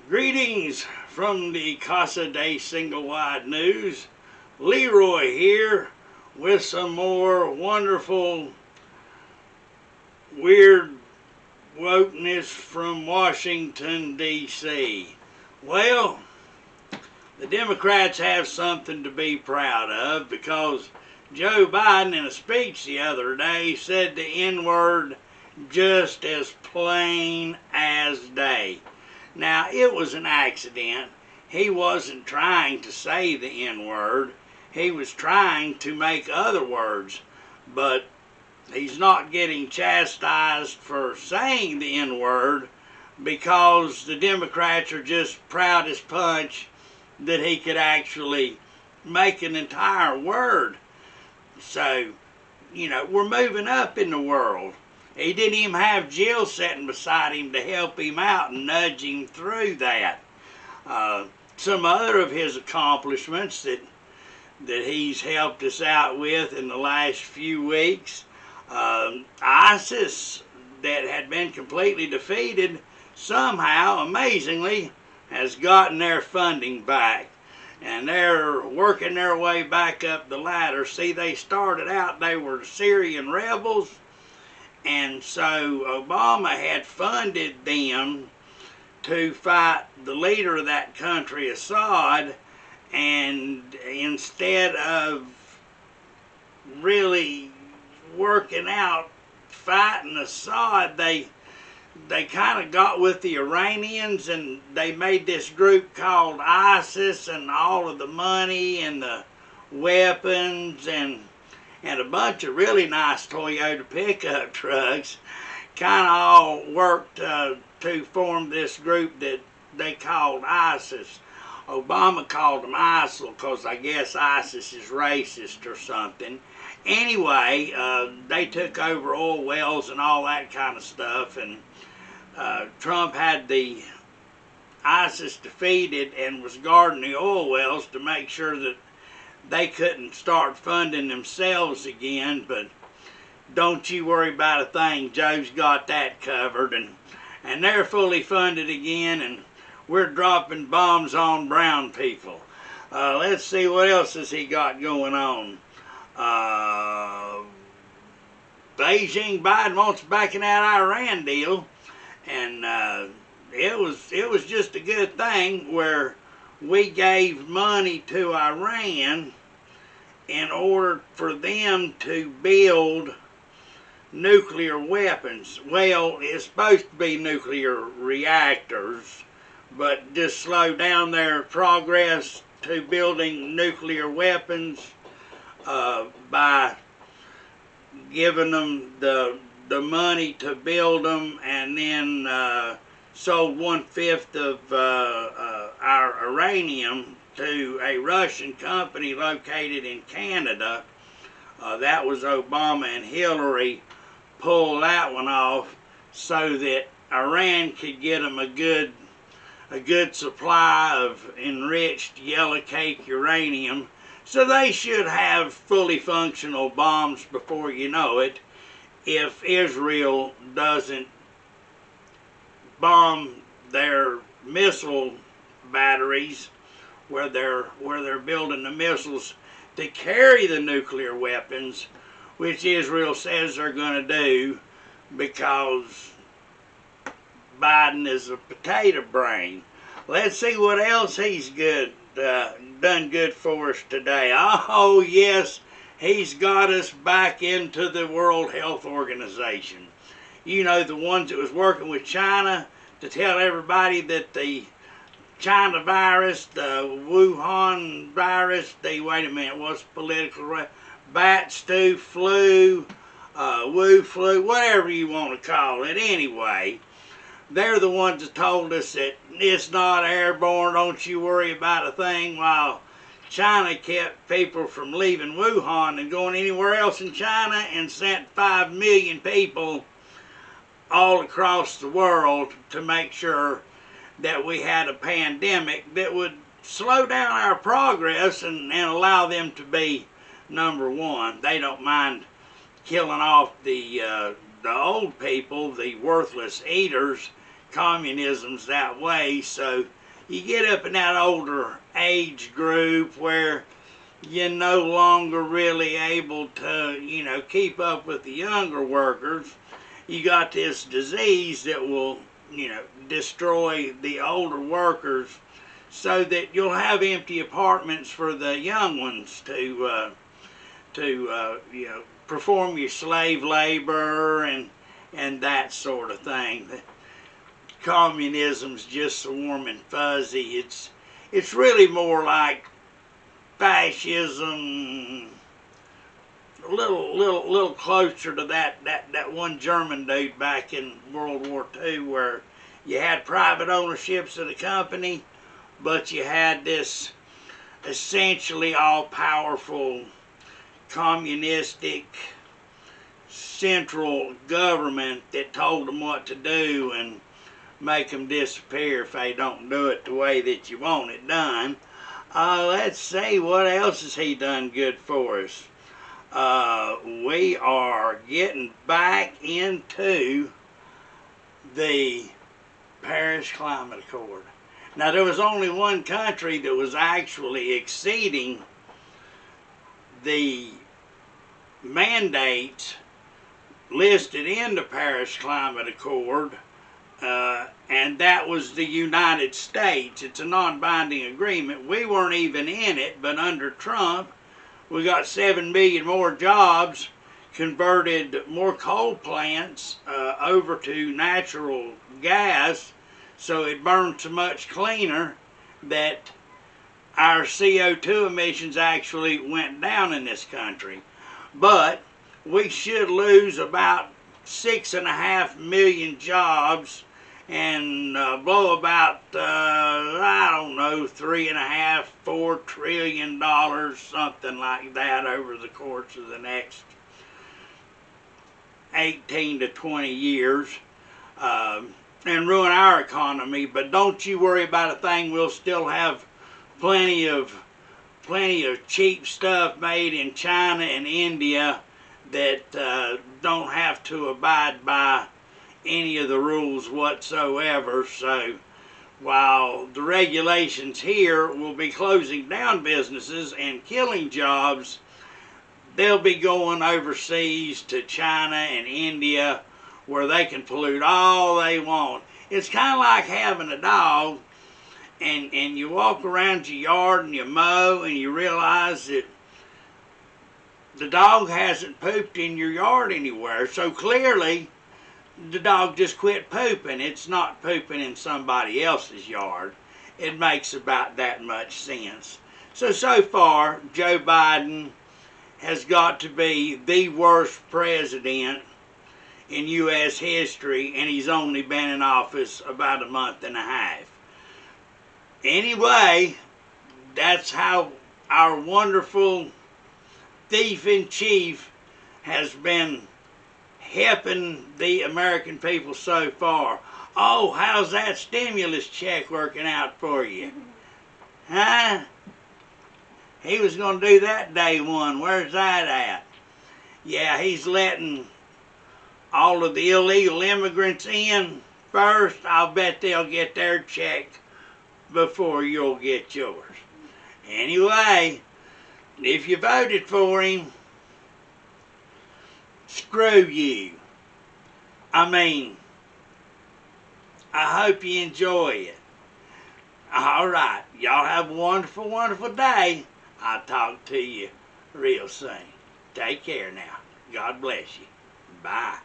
Greetings from the Casa de Single Wide News. Leroy here with some more wonderful, weird wokeness from Washington, D.C. Well, the Democrats have something to be proud of because Joe Biden in a speech the other day said the N-word just as plain as day. Now, it was an accident. He wasn't trying to say the N-word. He was trying to make other words. But he's not getting chastised for saying the N-word because the Democrats are just proud as punch that he could actually make an entire word. So, we're moving up in the world. He didn't even have Jill sitting beside him to help him out and nudge him through that. Some other of his accomplishments that he's helped us out with in the last few weeks, ISIS, that had been completely defeated, somehow, amazingly, has gotten their funding back. And they're working their way back up the ladder. See, they started out, they were Syrian rebels. And so Obama had funded them to fight the leader of that country, Assad, and instead of really working out fighting Assad, they kind of got with the Iranians and they made this group called ISIS, and all of the money and the weapons and a bunch of really nice Toyota pickup trucks kind of all worked to form this group that they called ISIS. Obama called them ISIL because I guess ISIS is racist or something. Anyway, they took over oil wells and all that kind of stuff, and Trump had the ISIS defeated and was guarding the oil wells to make sure that they couldn't start funding themselves again. But don't you worry about a thing. Joe's got that covered, and they're fully funded again, and we're dropping bombs on brown people. Let's see, what else has he got going on? Beijing, Biden wants backing out Iran deal, and it was just a good thing where we gave money to Iran in order for them to build nuclear weapons. Well, it's supposed to be nuclear reactors, but just slow down their progress to building nuclear weapons by giving them the money to build them, and then sold 1/5 of our uranium to a Russian company located in Canada. That was Obama and Hillary pulled that one off so that Iran could get them a good supply of enriched yellow cake uranium. So they should have fully functional bombs before you know it, if Israel doesn't bomb their missile batteries where they're building the missiles to carry the nuclear weapons, which Israel says they're going to do because Biden is a potato brain. Let's see what else he's done good for us today. Oh yes, he's got us back into the World Health Organization. You know, the ones that was working with China to tell everybody that the China virus, the Wuhan virus, wait a minute, what's political, bat stew, flu, WuFlu, whatever you want to call it. Anyway, they're the ones that told us that it's not airborne, don't you worry about a thing, while China kept people from leaving Wuhan and going anywhere else in China and sent 5 million people all across the world to make sure that we had a pandemic that would slow down our progress and allow them to be number one. They don't mind killing off the old people, the worthless eaters, communism's that way. So you get up in that older age group where you're no longer really able to, keep up with the younger workers. You got this disease that will, destroy the older workers, so that you'll have empty apartments for the young ones to perform your slave labor and that sort of thing. Communism's just so warm and fuzzy. It's really more like fascism, a little closer to that one German dude back in World War II, where you had private ownerships of the company, but you had this essentially all-powerful communistic central government that told them what to do and make them disappear if they don't do it the way that you want it done. Let's see, what else has he done good for us? We are getting back into the Paris Climate Accord. Now, there was only one country that was actually exceeding the mandates listed in the Paris Climate Accord, and that was the United States. It's a non-binding agreement. We weren't even in it, but under Trump, we got 7 million more jobs, converted more coal plants over to natural gas, so it burned so much cleaner that our CO2 emissions actually went down in this country. But we should lose about 6.5 million jobs and blow about, I don't know, $3.5, $4 trillion, something like that, over the course of the next 18 to 20 years, and ruin our economy. But don't you worry about a thing. We'll still have plenty of cheap stuff made in China and India that don't have to abide by any of the rules whatsoever. So while the regulations here will be closing down businesses and killing jobs, they'll be going overseas to China and India where they can pollute all they want. It's kind of like having a dog, and you walk around your yard and you mow and you realize that the dog hasn't pooped in your yard anywhere. So clearly the dog just quit pooping. It's not pooping in somebody else's yard. It makes about that much sense. So far, Joe Biden has got to be the worst president in U.S. history, and he's only been in office about a month and a half. Anyway, that's how our wonderful thief-in-chief has been helping the American people so far. Oh, how's that stimulus check working out for you? Huh? He was going to do that day one. Where's that at? Yeah, he's letting all of the illegal immigrants in first. I'll bet they'll get their check before you'll get yours. Anyway, if you voted for him, screw you. I mean, I hope you enjoy it. All right, y'all have a wonderful, wonderful day. I'll talk to you real soon. Take care now. God bless you. Bye.